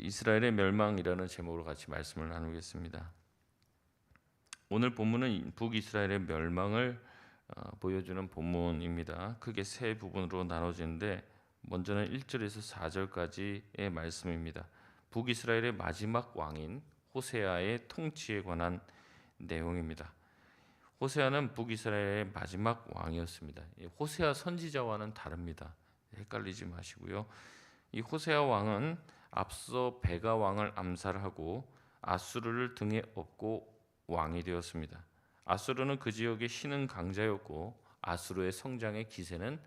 이스라엘의 멸망이라는 제목으로 같이 말씀을 나누겠습니다. 오늘 본문은 북이스라엘의 멸망을 보여주는 본문입니다. 크게 세 부분으로 나눠지는데 먼저는 1절에서 4절까지의 말씀입니다. 북이스라엘의 마지막 왕인 호세아의 통치에 관한 내용입니다. 호세아는 북이스라엘의 마지막 왕이었습니다. 호세아 선지자와는 다릅니다. 헷갈리지 마시고요. 이 호세아 왕은 앞서 베가 왕을 암살하고 아수르를 등에 업고 왕이 되었습니다. 아수르는 그 지역의 신흥 강자였고 아수르의 성장의 기세는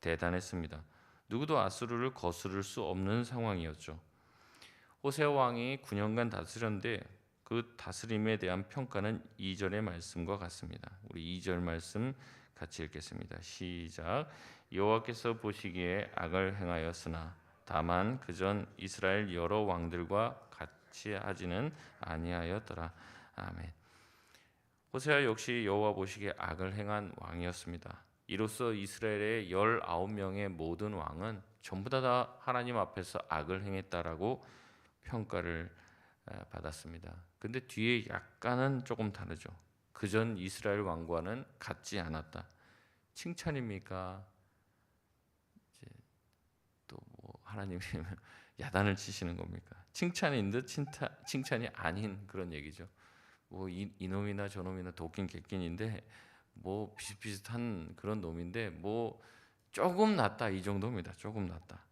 대단했습니다. 누구도 아수르를 거스를 수 없는 상황이었죠. 호세아 왕이 9년간 다스렸는데 그 다스림에 대한 평가는 2절의 말씀과 같습니다. 우리 2절 말씀 같이 읽겠습니다. 시작. 여호와께서 보시기에 악을 행하였으나 다만 그전 이스라엘 여러 왕들과 같이 하지는 아니하였더라. 아멘. 호세아 역시 여호와 보시기에 악을 행한 왕이었습니다. 이로써 이스라엘의 19명의 모든 왕은 전부 다 하나님 앞에서 악을 행했다라고 평가를 받았습니다. 근데 뒤에 약간은 조금 다르죠. 그전 이스라엘 왕과는 같지 않았다. 칭찬입니까? 또 뭐 하나님이 야단을 치시는 겁니까? 칭찬인 듯 칭찬이 아닌 그런 얘기죠. 뭐 이놈이나 저놈이나 도끼인 객긴인데 뭐 비슷비슷한 그런 놈인데 뭐 조금 낫다 이 정도입니다. 조금 낫다.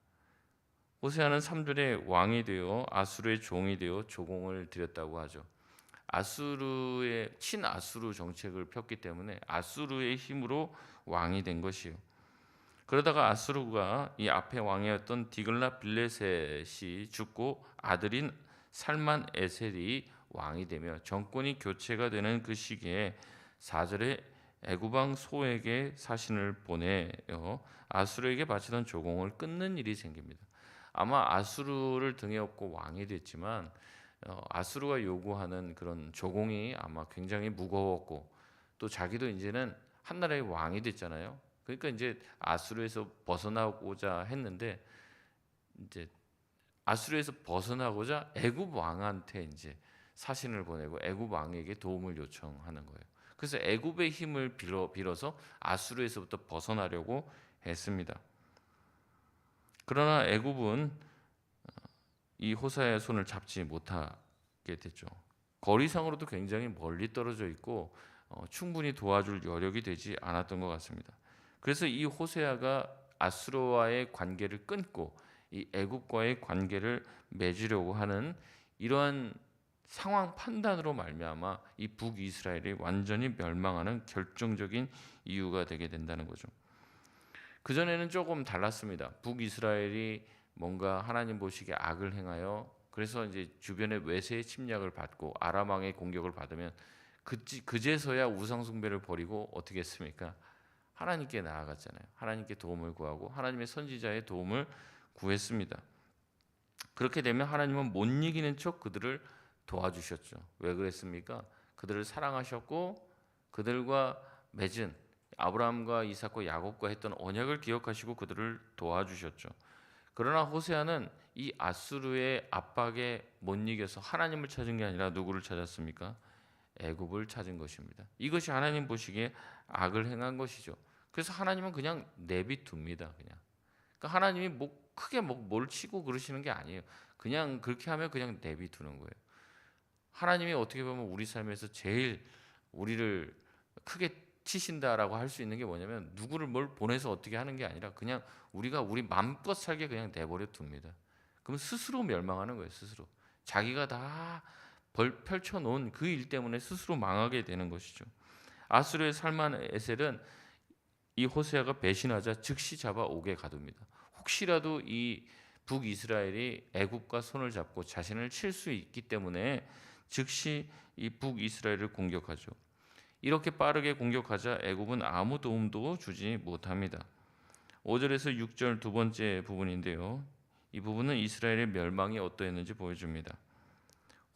호세아는 3절에 왕이 되어 아수르의 종이 되어 조공을 드렸다고 하죠. 아수르의 친아수르 정책을 폈기 때문에 아수르의 힘으로 왕이 된 것이요. 그러다가 아수르가 이 앞에 왕이었던 디글라 빌레셋이 죽고 아들인 살만 에셀이 왕이 되며 정권이 교체가 되는 그 시기에 4절에 애굽왕 소에게 사신을 보내어 아수르에게 바치던 조공을 끊는 일이 생깁니다. 아마 아수르를 등에 업고 왕이 됐지만 아수르가 요구하는 그런 조공이 아마 굉장히 무거웠고 또 자기도 이제는 한 나라의 왕이 됐잖아요. 그러니까 이제 아수르에서 벗어나고자 했는데 이제 아수르에서 벗어나고자 애굽 왕한테 이제 사신을 보내고 애굽 왕에게 도움을 요청하는 거예요. 그래서 애굽의 힘을 빌어서 아수르에서부터 벗어나려고 했습니다. 그러나 애굽은 이 호세아의 손을 잡지 못하게 됐죠. 거리상으로도 굉장히 멀리 떨어져 있고 충분히 도와줄 여력이 되지 않았던 것 같습니다. 그래서 이 호세아가 아수르와의 관계를 끊고 이 애굽과의 관계를 맺으려고 하는 이러한 상황 판단으로 말미암아 이 북이스라엘이 완전히 멸망하는 결정적인 이유가 되게 된다는 거죠. 그 전에는 조금 달랐습니다. 북이스라엘이 뭔가 하나님 보시기에 악을 행하여 그래서 이제 주변의 외세의 침략을 받고 아람 왕의 공격을 받으면 그제서야 우상 숭배를 버리고 어떻게 했습니까? 하나님께 나아갔잖아요. 하나님께 도움을 구하고 하나님의 선지자의 도움을 구했습니다. 그렇게 되면 하나님은 못 이기는 척 그들을 도와주셨죠. 왜 그랬습니까? 그들을 사랑하셨고 그들과 맺은 아브라함과 이삭과 야곱과 했던 언약을 기억하시고 그들을 도와주셨죠. 그러나 호세아는 이 아수르의 압박에 못 이겨서 하나님을 찾은 게 아니라 누구를 찾았습니까? 애굽을 찾은 것입니다. 이것이 하나님 보시기에 악을 행한 것이죠. 그래서 하나님은 그냥 내비둡니다. 그냥. 그러니까 하나님이 크게 뭘 치고 그러시는 게 아니에요. 그냥 그렇게 하면 그냥 내비두는 거예요. 하나님이 어떻게 보면 우리 삶에서 제일 우리를 크게 치신다라고 할 수 있는 게 뭐냐면 누구를 뭘 보내서 어떻게 하는 게 아니라 그냥 우리가 우리 마음껏 살게 그냥 내버려 둡니다. 그럼 스스로 멸망하는 거예요. 스스로. 자기가 다 펼쳐놓은 그 일 때문에 스스로 망하게 되는 것이죠. 아수르의 살만 에셀은 이 호세아가 배신하자 즉시 잡아 옥에 가둡니다. 혹시라도 이 북이스라엘이 애굽과 손을 잡고 자신을 칠 수 있기 때문에 즉시 이 북이스라엘을 공격하죠. 이렇게 빠르게 공격하자 애굽은 아무 도움도 주지 못합니다. 5절에서 6절 두 번째 부분인데요. 이 부분은 이스라엘의 멸망이 어떠했는지 보여줍니다.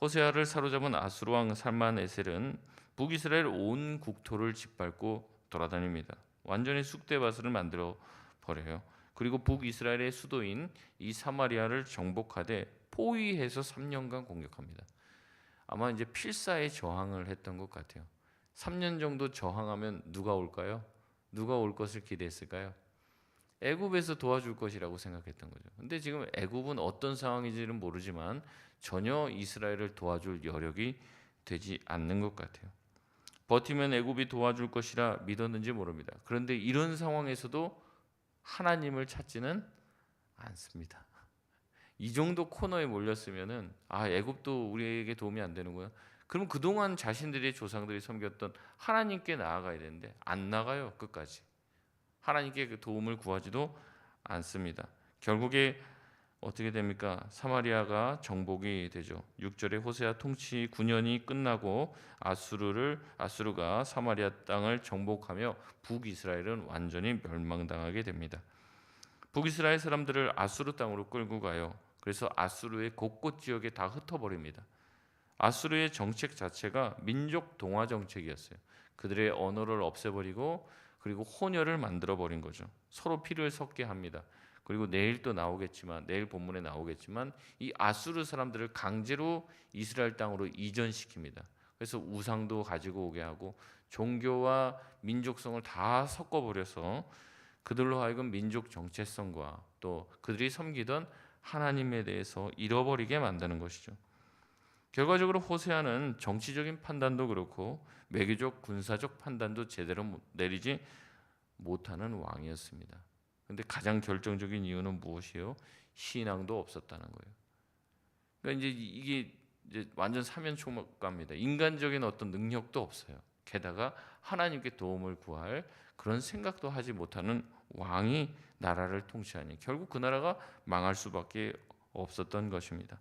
호세아를 사로잡은 아수르 왕 살만에셀은 북이스라엘 온 국토를 짓밟고 돌아다닙니다. 완전히 쑥대밭을 만들어 버려요. 그리고 북이스라엘의 수도인 이 사마리아를 정복하되 포위해서 3년간 공격합니다. 아마 이제 필사에 저항을 했던 것 같아요. 3년 정도 저항하면 누가 올까요? 누가 올 것을 기대했을까요? 애굽에서 도와줄 것이라고 생각했던 거죠. 근데 지금 애굽은 어떤 상황인지는 모르지만 전혀 이스라엘을 도와줄 여력이 되지 않는 것 같아요. 버티면 애굽이 도와줄 것이라 믿었는지 모릅니다. 그런데 이런 상황에서도 하나님을 찾지는 않습니다. 이 정도 코너에 몰렸으면은 애굽도 우리에게 도움이 안 되는구나. 그럼 그동안 자신들의 조상들이 섬겼던 하나님께 나아가야 되는데 안 나가요. 끝까지. 하나님께 그 도움을 구하지도 않습니다. 결국에 어떻게 됩니까? 사마리아가 정복이 되죠. 6절에 호세아 통치 9년이 끝나고 아수르가 사마리아 땅을 정복하며 북이스라엘은 완전히 멸망당하게 됩니다. 북이스라엘 사람들을 아수르 땅으로 끌고 가요. 그래서 아수르의 곳곳 지역에 다 흩어버립니다. 아수르의 정책 자체가 민족 동화 정책이었어요. 그들의 언어를 없애버리고 그리고 혼혈을 만들어버린 거죠. 서로 피를 섞게 합니다. 그리고 내일 본문에 나오겠지만 이 아수르 사람들을 강제로 이스라엘 땅으로 이전시킵니다. 그래서 우상도 가지고 오게 하고 종교와 민족성을 다 섞어버려서 그들로 하여금 민족 정체성과 또 그들이 섬기던 하나님에 대해서 잃어버리게 만드는 것이죠. 결과적으로 호세아는 정치적인 판단도 그렇고 외교적 군사적 판단도 제대로 내리지 못하는 왕이었습니다. 그런데 가장 결정적인 이유는 무엇이에요? 신앙도 없었다는 거예요. 그러니까 이게 완전 사면초가입니다. 인간적인 어떤 능력도 없어요. 게다가 하나님께 도움을 구할 그런 생각도 하지 못하는 왕이 나라를 통치하니 결국 그 나라가 망할 수밖에 없었던 것입니다.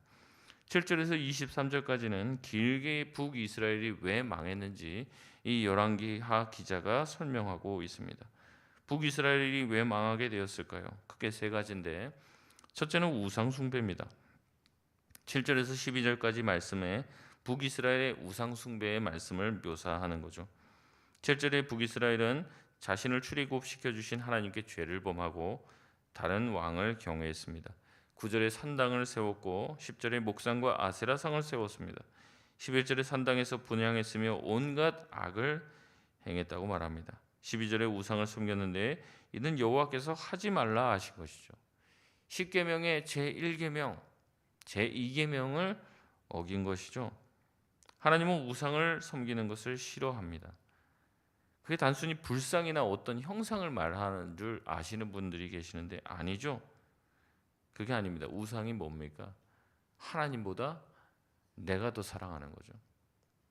7절에서 23절까지는 길게 북이스라엘이 왜 망했는지 이 열왕기하 기자가 설명하고 있습니다. 북이스라엘이 왜 망하게 되었을까요? 크게 세 가지인데 첫째는 우상 숭배입니다. 7절에서 12절까지 말씀에 북이스라엘의 우상 숭배의 말씀을 묘사하는 거죠. 7절에 북이스라엘은 자신을 출애굽시켜 주신 하나님께 죄를 범하고 다른 왕을 경외했습니다. 9절에 산당을 세웠고 10절에 목상과 아세라상을 세웠습니다. 11절에 산당에서 분향했으며 온갖 악을 행했다고 말합니다. 12절에 우상을 섬겼는데 이는 여호와께서 하지 말라 하신 것이죠. 10계명의 제1계명, 제2계명을 어긴 것이죠. 하나님은 우상을 섬기는 것을 싫어합니다. 그게 단순히 불상이나 어떤 형상을 말하는 줄 아시는 분들이 계시는데 아니죠. 그게 아닙니다. 우상이 뭡니까? 하나님보다 내가 더 사랑하는 거죠.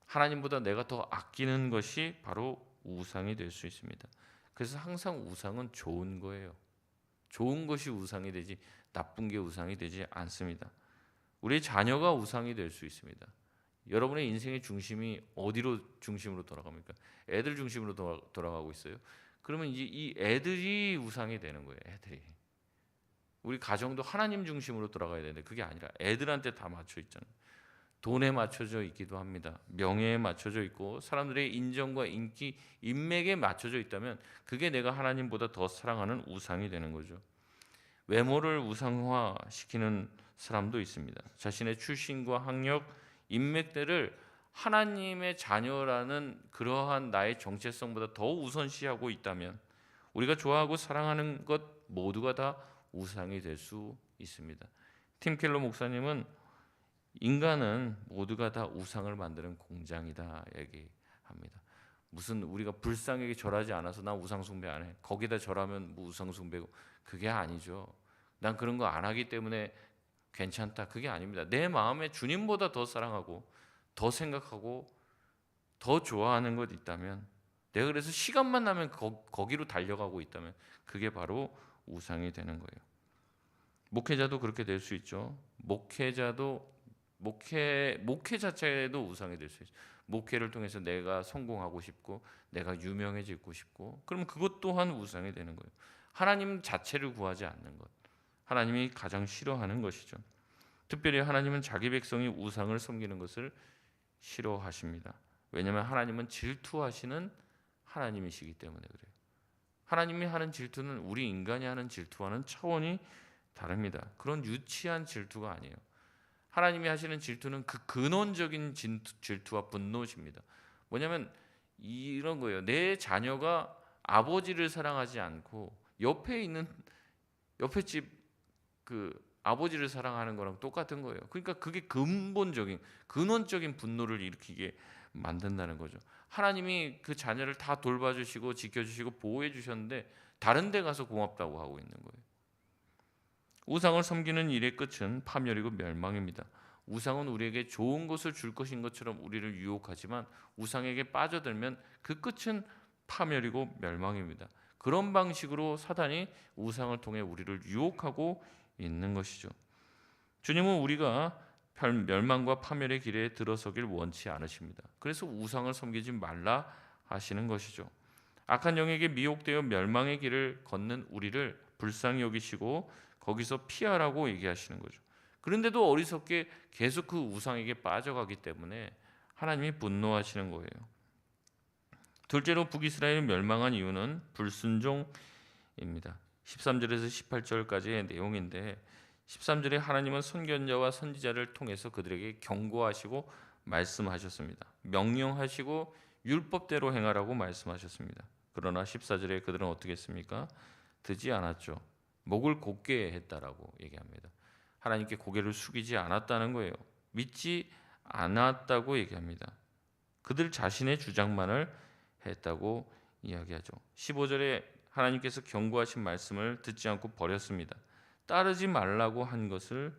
하나님보다 내가 더 아끼는 것이 바로 우상이 될 수 있습니다. 그래서 항상 우상은 좋은 거예요. 좋은 것이 우상이 되지 나쁜 게 우상이 되지 않습니다. 우리의 자녀가 우상이 될 수 있습니다. 여러분의 인생의 중심이 어디로 중심으로 돌아갑니까? 애들 중심으로 돌아가고 있어요. 그러면 이제 이 애들이 우상이 되는 거예요. 애들이. 우리 가정도 하나님 중심으로 돌아가야 되는데 그게 아니라 애들한테 다 맞춰 있잖아요. 돈에 맞춰져 있기도 합니다. 명예에 맞춰져 있고 사람들의 인정과 인기, 인맥에 맞춰져 있다면 그게 내가 하나님보다 더 사랑하는 우상이 되는 거죠. 외모를 우상화시키는 사람도 있습니다. 자신의 출신과 학력, 인맥들을 하나님의 자녀라는 그러한 나의 정체성보다 더 우선시하고 있다면 우리가 좋아하고 사랑하는 것 모두가 다 우상이 될 수 있습니다. 팀 켈러 목사님은 인간은 모두가 다 우상을 만드는 공장이다 얘기합니다. 무슨 우리가 불상에게 절하지 않아서 난 우상 숭배 안 해. 거기다 절하면 뭐 우상 숭배고 그게 아니죠. 난 그런 거 안 하기 때문에 괜찮다. 그게 아닙니다. 내 마음에 주님보다 더 사랑하고 더 생각하고 더 좋아하는 것 있다면 내가 그래서 시간만 나면 거기로 달려가고 있다면 그게 바로 우상이 되는 거예요. 목회자도 그렇게 될 수 있죠. 목회 자체도 우상이 될 수 있어요. 목회를 통해서 내가 성공하고 싶고 내가 유명해지고 싶고 그럼 그것 또한 우상이 되는 거예요. 하나님 자체를 구하지 않는 것. 하나님이 가장 싫어하는 것이죠. 특별히 하나님은 자기 백성이 우상을 섬기는 것을 싫어하십니다. 왜냐하면 하나님은 질투하시는 하나님이시기 때문에 그래요. 하나님이 하는 질투는 우리 인간이 하는 질투와는 차원이 다릅니다. 그런 유치한 질투가 아니에요. 하나님이 하시는 질투는 그 근원적인 질투와 분노십니다. 뭐냐면 이런 거예요. 내 자녀가 아버지를 사랑하지 않고 옆에 집 그 아버지를 사랑하는 거랑 똑같은 거예요. 그러니까 그게 근원적인 분노를 일으키게 만든다는 거죠. 하나님이 그 자녀를 다 돌봐주시고 지켜주시고 보호해 주셨는데 다른 데 가서 고맙다고 하고 있는 거예요. 우상을 섬기는 일의 끝은 파멸이고 멸망입니다. 우상은 우리에게 좋은 것을 줄 것인 것처럼 우리를 유혹하지만 우상에게 빠져들면 그 끝은 파멸이고 멸망입니다. 그런 방식으로 사단이 우상을 통해 우리를 유혹하고 있는 것이죠. 주님은 우리가 멸망과 파멸의 길에 들어서길 원치 않으십니다. 그래서 우상을 섬기지 말라 하시는 것이죠. 악한 영에게 미혹되어 멸망의 길을 걷는 우리를 불쌍히 여기시고 거기서 피하라고 얘기하시는 거죠. 그런데도 어리석게 계속 그 우상에게 빠져가기 때문에 하나님이 분노하시는 거예요. 둘째로 북이스라엘이 멸망한 이유는 불순종입니다. 13절에서 18절까지의 내용인데 13절에 하나님은 선견자와 선지자를 통해서 그들에게 경고하시고 말씀하셨습니다. 명령하시고 율법대로 행하라고 말씀하셨습니다. 그러나 14절에 그들은 어떻게 했습니까? 듣지 않았죠. 목을 곧게 했다라고 얘기합니다. 하나님께 고개를 숙이지 않았다는 거예요. 믿지 않았다고 얘기합니다. 그들 자신의 주장만을 했다고 이야기하죠. 15절에 하나님께서 경고하신 말씀을 듣지 않고 버렸습니다. 따르지 말라고 한 것을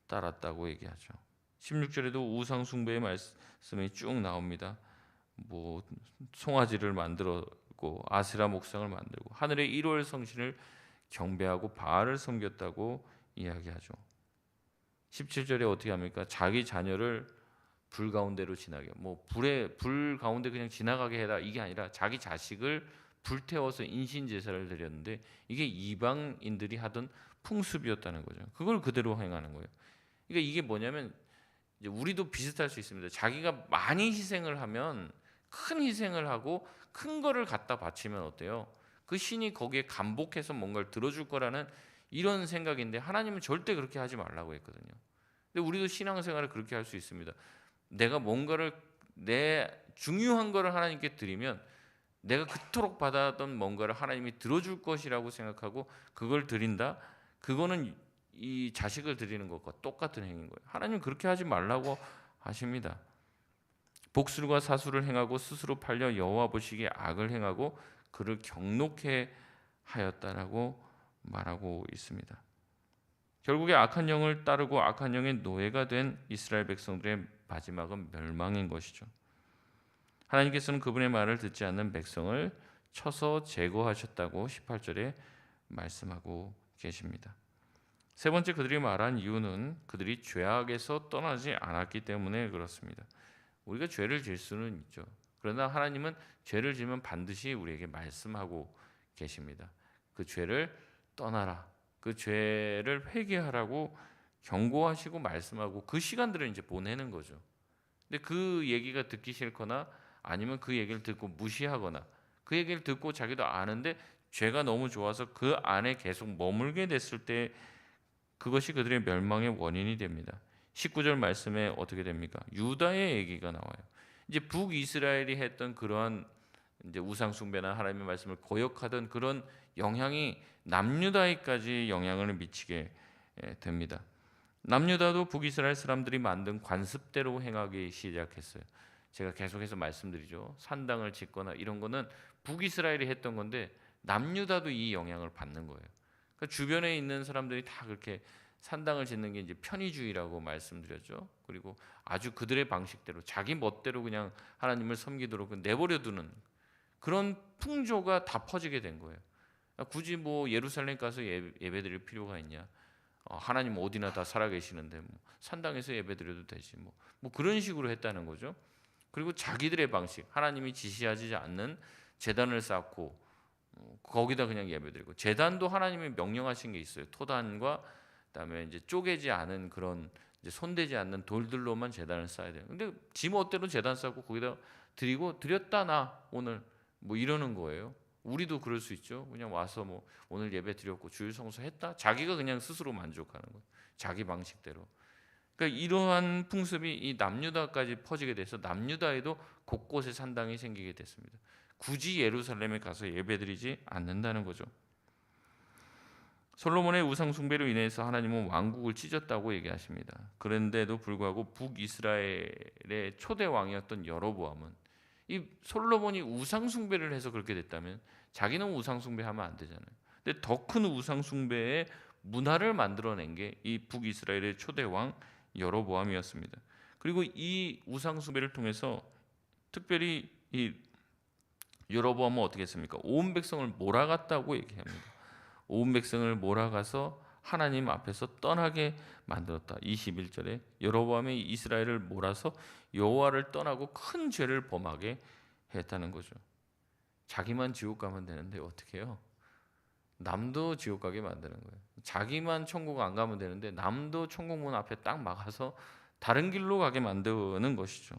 따랐다고 얘기하죠. 16절에도 우상 숭배의 말씀이 쭉 나옵니다. 뭐 송아지를 만들었고 아세라 목상을 만들고 하늘의 1월 성신을 경배하고 바알을 섬겼다고 이야기하죠. 17절에 어떻게 합니까? 자기 자녀를 불 가운데로 지나게, 불 가운데 그냥 지나가게 해라, 이게 아니라 자기 자식을 불태워서 인신 제사를 드렸는데 이게 이방인들이 하던 풍습이었다는 거죠. 그걸 그대로 행하는 거예요. 그러니까 이게 뭐냐면 이제 우리도 비슷할 수 있습니다. 자기가 많이 희생을 하면, 큰 희생을 하고 큰 거를 갖다 바치면 어때요? 그 신이 거기에 감복해서 뭔가를 들어줄 거라는 이런 생각인데 하나님은 절대 그렇게 하지 말라고 했거든요. 근데 우리도 신앙생활을 그렇게 할 수 있습니다. 내가 뭔가를, 내 중요한 거를 하나님께 드리면 내가 그토록 받아왔던 뭔가를 하나님이 들어줄 것이라고 생각하고 그걸 드린다? 그거는 이 자식을 드리는 것과 똑같은 행위인 거예요. 하나님은 그렇게 하지 말라고 하십니다. 복술과 사술을 행하고 스스로 팔려 여호와 보시기에 악을 행하고 그를 경록해 하였다라고 말하고 있습니다. 결국에 악한 영을 따르고 악한 영의 노예가 된 이스라엘 백성들의 마지막은 멸망인 것이죠. 하나님께서는 그분의 말을 듣지 않는 백성을 쳐서 제거하셨다고 18절에 말씀하고 계십니다. 세 번째, 그들이 말한 이유는 그들이 죄악에서 떠나지 않았기 때문에 그렇습니다. 우리가 죄를 질 수는 있죠. 그러나 하나님은 죄를 지면 반드시 우리에게 말씀하고 계십니다. 그 죄를 떠나라, 그 죄를 회개하라고 경고하시고 말씀하고 그 시간들을 이제 보내는 거죠. 근데 그 얘기가 듣기 싫거나 아니면 그 얘기를 듣고 무시하거나 그 얘기를 듣고 자기도 아는데 죄가 너무 좋아서 그 안에 계속 머물게 됐을 때 그것이 그들의 멸망의 원인이 됩니다. 19절 말씀에 어떻게 됩니까? 유다의 얘기가 나와요. 이제 북이스라엘이 했던 그러한 이제 우상 숭배나 하나님의 말씀을 거역하던 그런 영향이 남유다에까지 영향을 미치게 됩니다. 남유다도 북이스라엘 사람들이 만든 관습대로 행하기 시작했어요. 제가 계속해서 말씀드리죠. 산당을 짓거나 이런 거는 북이스라엘이 했던 건데 남유다도 이 영향을 받는 거예요. 그러니까 주변에 있는 사람들이 다 그렇게 산당을 짓는 게 이제 편의주의라고 말씀드렸죠. 그리고 아주 그들의 방식대로 자기 멋대로 그냥 하나님을 섬기도록 내버려두는 그런 풍조가 다 퍼지게 된 거예요. 굳이 뭐 예루살렘 가서 예배드릴 필요가 있냐? 하나님 어디나 다 살아계시는데 뭐 산당에서 예배드려도 되지 뭐 그런 식으로 했다는 거죠. 그리고 자기들의 방식, 하나님이 지시하지 않는 제단을 쌓고 거기다 그냥 예배드리고, 제단도 하나님이 명령하신 게 있어요. 토단과 그다음에 이제 쪼개지 않은 그런 이제 손대지 않는 돌들로만 제단을 쌓아야 돼요. 근데 지 멋대로 제단 쌓고 거기다 드리고 드렸다 나 오늘 뭐 이러는 거예요. 우리도 그럴 수 있죠. 그냥 와서 뭐 오늘 예배 드렸고 주일 성수했다. 자기가 그냥 스스로 만족하는 거예요. 자기 방식대로. 그러니까 이러한 풍습이 이 남유다까지 퍼지게 돼서 남유다에도 곳곳에 산당이 생기게 됐습니다. 굳이 예루살렘에 가서 예배드리지 않는다는 거죠. 솔로몬의 우상 숭배로 인해서 하나님은 왕국을 찢었다고 얘기하십니다. 그런데도 불구하고 북이스라엘의 초대 왕이었던 여로보암은, 이 솔로몬이 우상 숭배를 해서 그렇게 됐다면 자기는 우상 숭배하면 안 되잖아요. 근데 더 큰 우상 숭배의 문화를 만들어낸 게 이 북이스라엘의 초대 왕 여로보암이었습니다. 그리고 이 우상 숭배를 통해서 특별히 이 여로보암은 어떻게 했습니까? 온 백성을 몰아갔다고 얘기합니다. 온 백성을 몰아가서 하나님 앞에서 떠나게 만들었다. 21절에 여로보암이 이스라엘을 몰아서 여호와를 떠나고 큰 죄를 범하게 했다는 거죠. 자기만 지옥 가면 되는데 어떻게 해요? 남도 지옥 가게 만드는 거예요. 자기만 천국 안 가면 되는데 남도 천국문 앞에 딱 막아서 다른 길로 가게 만드는 것이죠.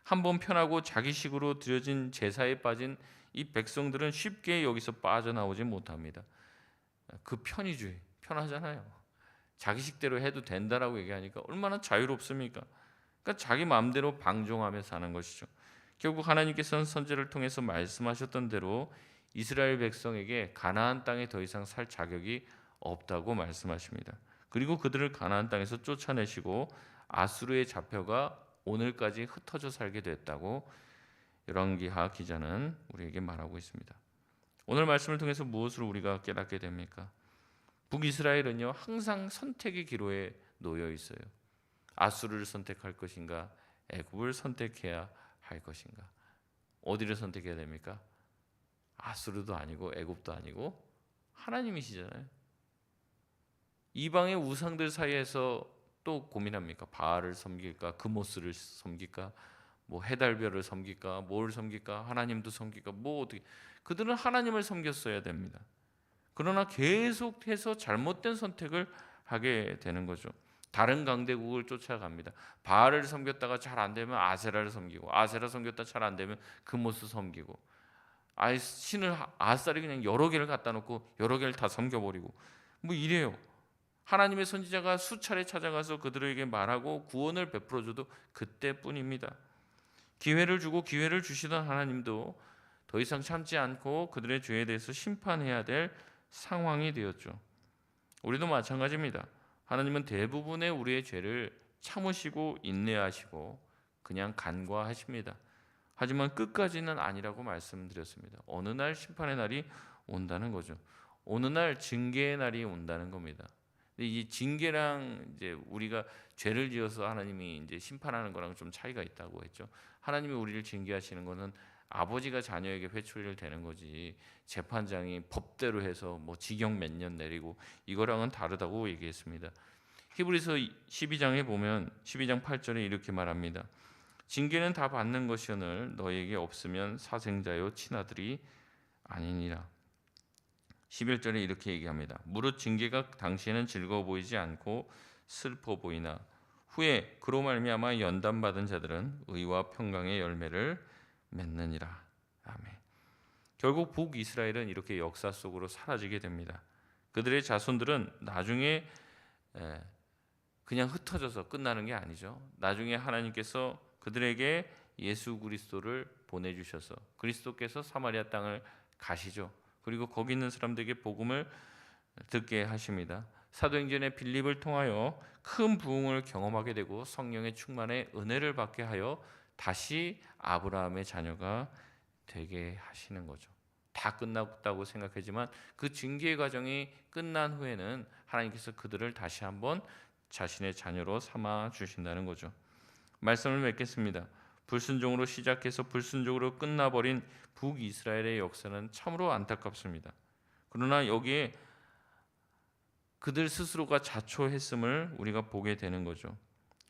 한번 편하고 자기식으로 드려진 제사에 빠진 이 백성들은 쉽게 여기서 빠져나오지 못합니다. 그 편의주의, 편하잖아요. 자기식대로 해도 된다라고 얘기하니까 얼마나 자유롭습니까? 그러니까 자기 마음대로 방종하며 사는 것이죠. 결국 하나님께서는 선지자를 통해서 말씀하셨던 대로 이스라엘 백성에게 가나안 땅에 더 이상 살 자격이 없다고 말씀하십니다. 그리고 그들을 가나안 땅에서 쫓아내시고 아수르에 잡혀가 오늘까지 흩어져 살게 됐다고 열왕기하 기자는 우리에게 말하고 있습니다. 오늘 말씀을 통해서 무엇을 우리가 깨닫게 됩니까? 북이스라엘은요, 항상 선택의 기로에 놓여 있어요. 아수르를 선택할 것인가, 애굽을 선택해야 할 것인가. 어디를 선택해야 됩니까? 아수르도 아니고 애굽도 아니고 하나님이시잖아요. 이방의 우상들 사이에서 또 고민합니까? 바알을 섬길까, 그모스를 섬길까, 뭐 해달별을 섬길까, 뭘 섬길까, 하나님도 섬길까, 뭐 어떻게. 그들은 하나님을 섬겼어야 됩니다. 그러나 계속해서 잘못된 선택을 하게 되는 거죠. 다른 강대국을 쫓아갑니다. 바알을 섬겼다가 잘 안 되면 아세라를 섬기고, 아세라 섬겼다 잘 안 되면 그모스 섬기고, 신을 아싸리 그냥 여러 개를 갖다 놓고 여러 개를 다 섬겨버리고 뭐 이래요. 하나님의 선지자가 수차례 찾아가서 그들에게 말하고 구원을 베풀어줘도 그때뿐입니다. 기회를 주고 기회를 주시던 하나님도 더 이상 참지 않고 그들의 죄에 대해서 심판해야 될 상황이 되었죠. 우리도 마찬가지입니다. 하나님은 대부분의 우리의 죄를 참으시고 인내하시고 그냥 간과하십니다. 하지만 끝까지는 아니라고 말씀드렸습니다. 어느 날 심판의 날이 온다는 거죠. 어느 날 징계의 날이 온다는 겁니다. 근데 이 징계랑 이제 우리가 죄를 지어서 하나님이 이제 심판하는 거랑 좀 차이가 있다고 했죠. 하나님이 우리를 징계하시는 거는 아버지가 자녀에게 회초리를 대는 거지, 재판장이 법대로 해서 뭐 징역 몇 년 내리고 이거랑은 다르다고 얘기했습니다. 히브리서 12장에 보면 12장 8절에 이렇게 말합니다. 징계는 다 받는 것이오늘 너에게 없으면 사생자요 친아들이 아니니라. 11절에 이렇게 얘기합니다. 무릇 징계가 당시에는 즐거워 보이지 않고 슬퍼 보이나 후에 그로 말미암아 연단받은 자들은 의와 평강의 열매를 맺느니라. 아멘. 결국 북이스라엘은 이렇게 역사 속으로 사라지게 됩니다. 그들의 자손들은 나중에 그냥 흩어져서 끝나는 게 아니죠. 나중에 하나님께서 그들에게 예수 그리스도를 보내주셔서 그리스도께서 사마리아 땅을 가시죠. 그리고 거기 있는 사람들에게 복음을 듣게 하십니다. 사도행전의 빌립을 통하여 큰 부흥을 경험하게 되고 성령의 충만의 은혜를 받게 하여 다시 아브라함의 자녀가 되게 하시는 거죠. 다 끝났다고 생각하지만 그 징계의 과정이 끝난 후에는 하나님께서 그들을 다시 한번 자신의 자녀로 삼아 주신다는 거죠. 말씀을 맺겠습니다. 불순종으로 시작해서 불순종으로 끝나버린 북이스라엘의 역사는 참으로 안타깝습니다. 그러나 여기에 그들 스스로가 자초했음을 우리가 보게 되는 거죠.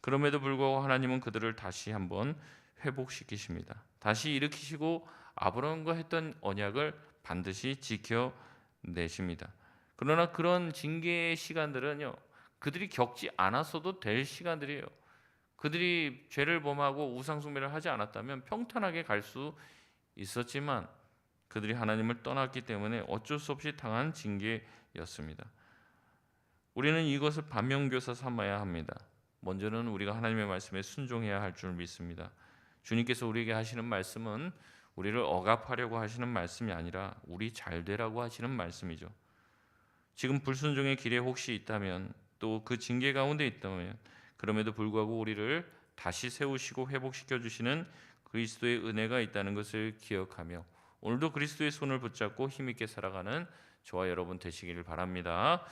그럼에도 불구하고 하나님은 그들을 다시 한번 회복시키십니다. 다시 일으키시고 아브라함과 했던 언약을 반드시 지켜내십니다. 그러나 그런 징계의 시간들은요, 그들이 겪지 않았어도 될 시간들이에요. 그들이 죄를 범하고 우상숭배를 하지 않았다면 평탄하게 갈 수 있었지만 그들이 하나님을 떠났기 때문에 어쩔 수 없이 당한 징계였습니다. 우리는 이것을 반면교사 삼아야 합니다. 먼저는 우리가 하나님의 말씀에 순종해야 할 줄 믿습니다. 주님께서 우리에게 하시는 말씀은 우리를 억압하려고 하시는 말씀이 아니라 우리 잘 되라고 하시는 말씀이죠. 지금 불순종의 길에 혹시 있다면, 또 그 징계 가운데 있다면, 그럼에도 불구하고 우리를 다시 세우시고 회복시켜 주시는 그리스도의 은혜가 있다는 것을 기억하며 오늘도 그리스도의 손을 붙잡고 힘있게 살아가는 저와 여러분 되시기를 바랍니다.